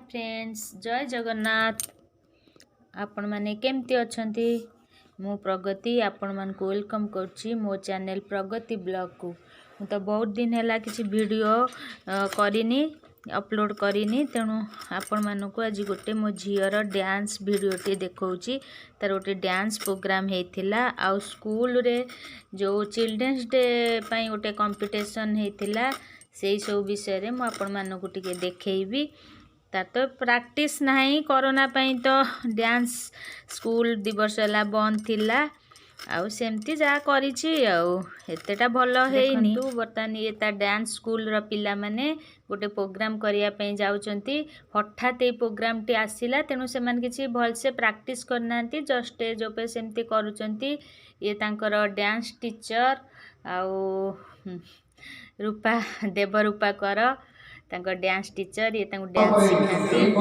Friends जय जगन्नाथ। आपण माने केमती अछंती? मु प्रगति आपण मान को वेलकम करछि मो चैनल प्रगति ब्लॉग को। मु तो बहुत दिन हैला किछि वीडियो करिनी अपलोड करिनी, तेणु आपण मान को आज गोटे मो झीर डांस वीडियोटे देखौछि। तार गोटे डांस प्रोग्राम हेतिला आ स्कूल रे जो चिल्ड्रंस डे पई गोटे कंपटीशन हेतिला सेई सब विषय रे मु आपण मान को टिके देखैबी। तार तो प्रैक्टिस नहीं कोरोना पई तो डांस स्कूल दिवस है बंद थिला आउ सेमती जा करिछि आउ एतेटा भलो हेइनी। बर्तमान ये ता डांस स्कूल रो पिला माने गोटे प्रोग्राम करिया पई जाउचंती। हठात ए प्रोग्राम टी आसीला तेनु से मान किछि भल से प्रैक्टिस करनांती, जस्ट स्टेज पे सेमती करूचंती। ये तांकर डांस टीचर आउ रूपा देव रूपा कर तांको डांस टीचर ये तांको डांस सिखाती।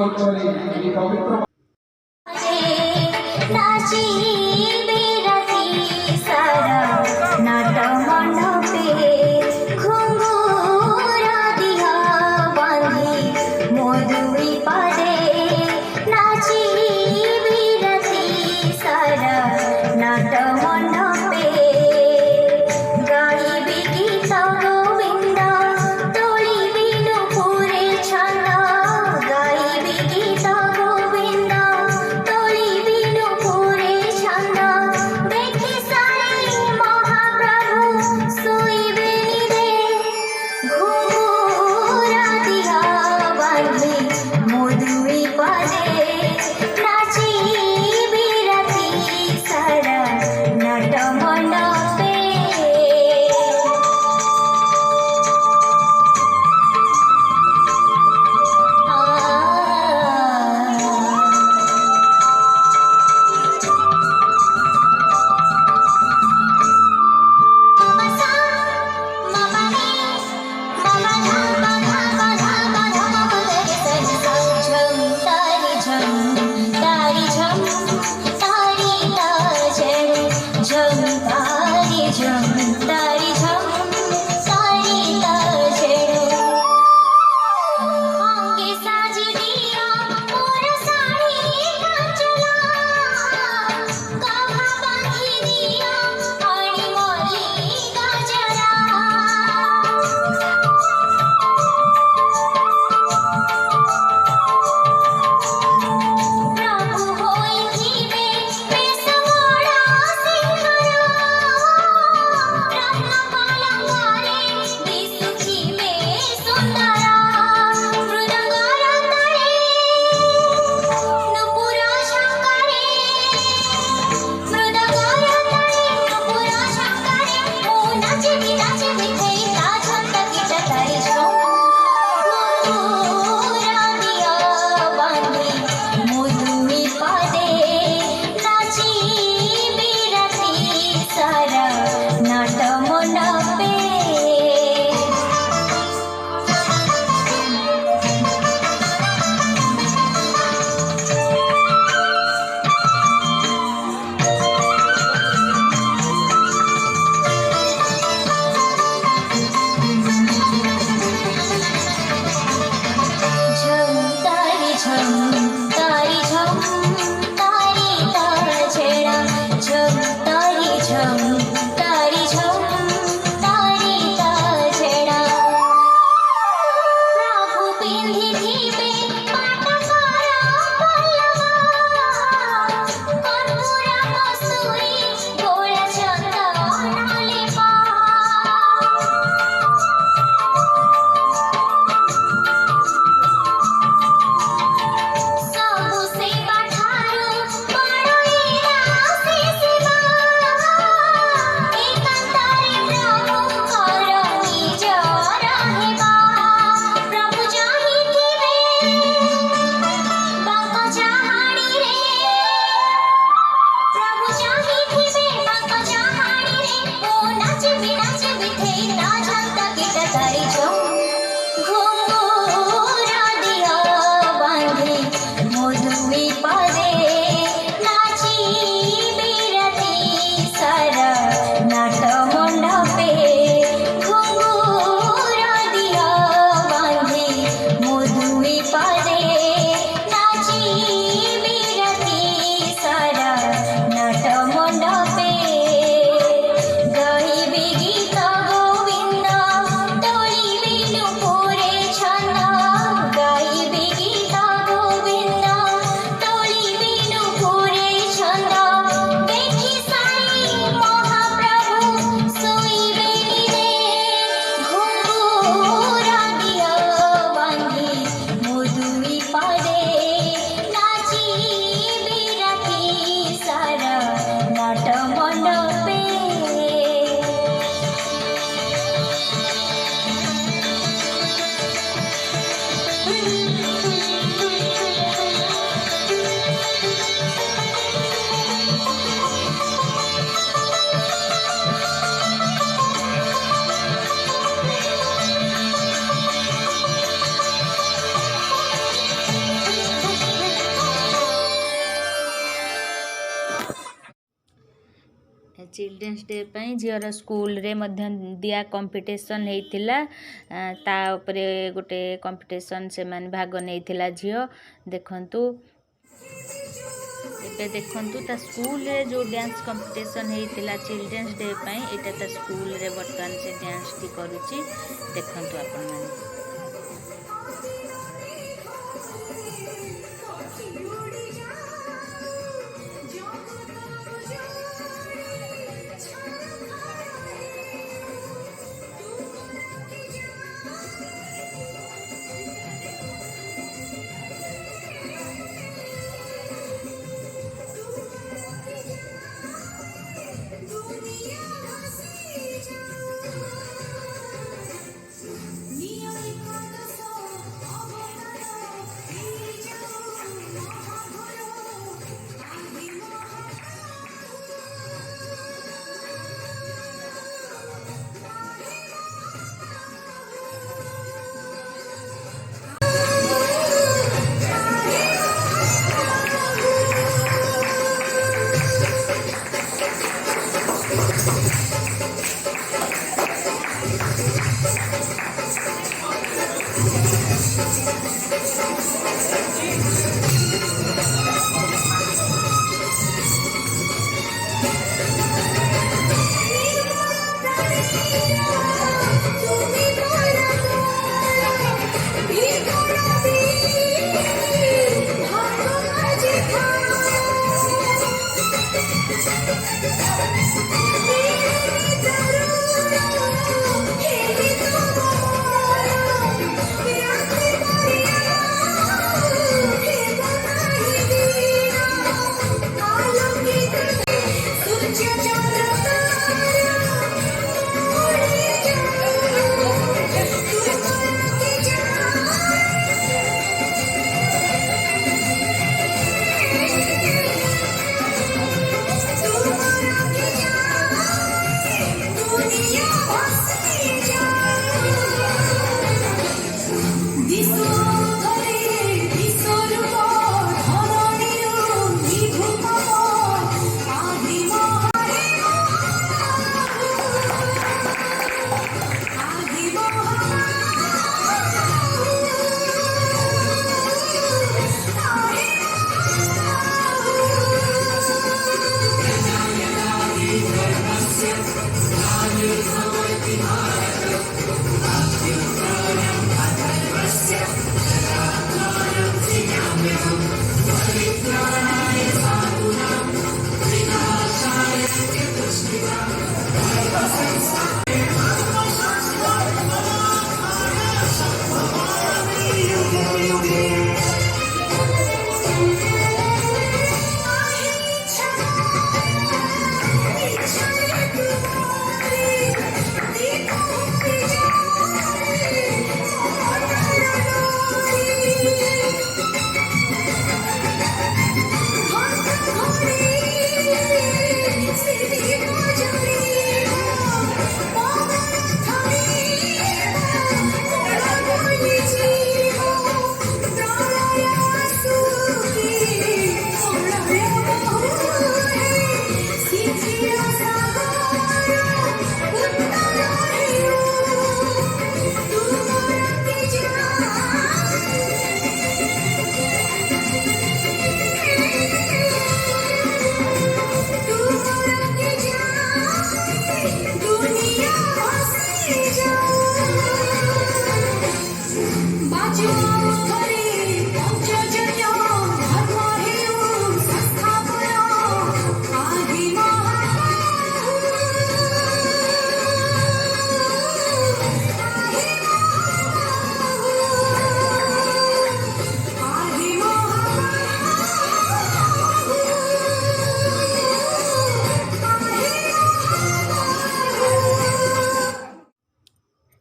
चिल्ड्रेन्स डे झीर स्कूल रे मध्य दिया कंपटीशन होता ता उपरे गोटे कंपटीशन से माने भाग नहीं झील देखंतु एबे देखंतु ता स्कूल रे जो डांस कंपटीशन होता चिल्ड्रेन्स डे एटा ता स्कूल रे बर्तमान से डांस टी करूची देखंतु आपण माने।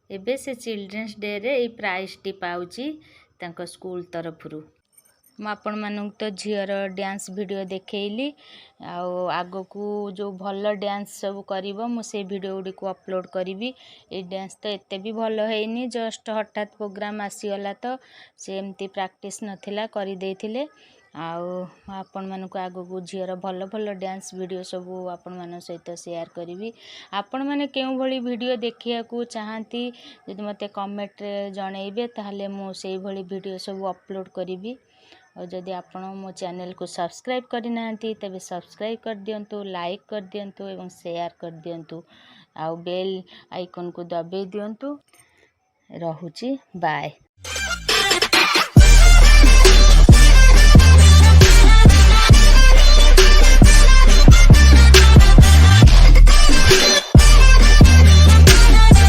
एबे से चिल्ड्रेन्स डे रे ई प्राइज टी पाउची तांको स्कूल तरफरु मु आपण मानू तो झीर डांस वीडियो देखैली आगो को जो भल डांस सब करिवो मु से वीडियो गुडी को अपलोड करिवि। ए डांस तो एते भी भल हैनी जस्ट हठात प्रोग्राम आसीगला तो से एमती प्रैक्टिस नथिला करि देथिले आपण मानक आगो झीर भल भल डांस वीडियो सब आपण मान सहित शेयर करी। आपण मैंने केउ भली वीडियो देखिया को चाहती यदि मते कमेंट रे जणैबे ताहले मो सेई भली वीडियो सब अपलोड करी। और जदि आपण मो चैनल को सब्सक्राइब करना तेबे सब्सक्राइब कर दियंतु, लाइक कर दियंतु एवं शेयर कर दियंतु आ बेल आइकन को दबाई दियंतु। रहुची बाय।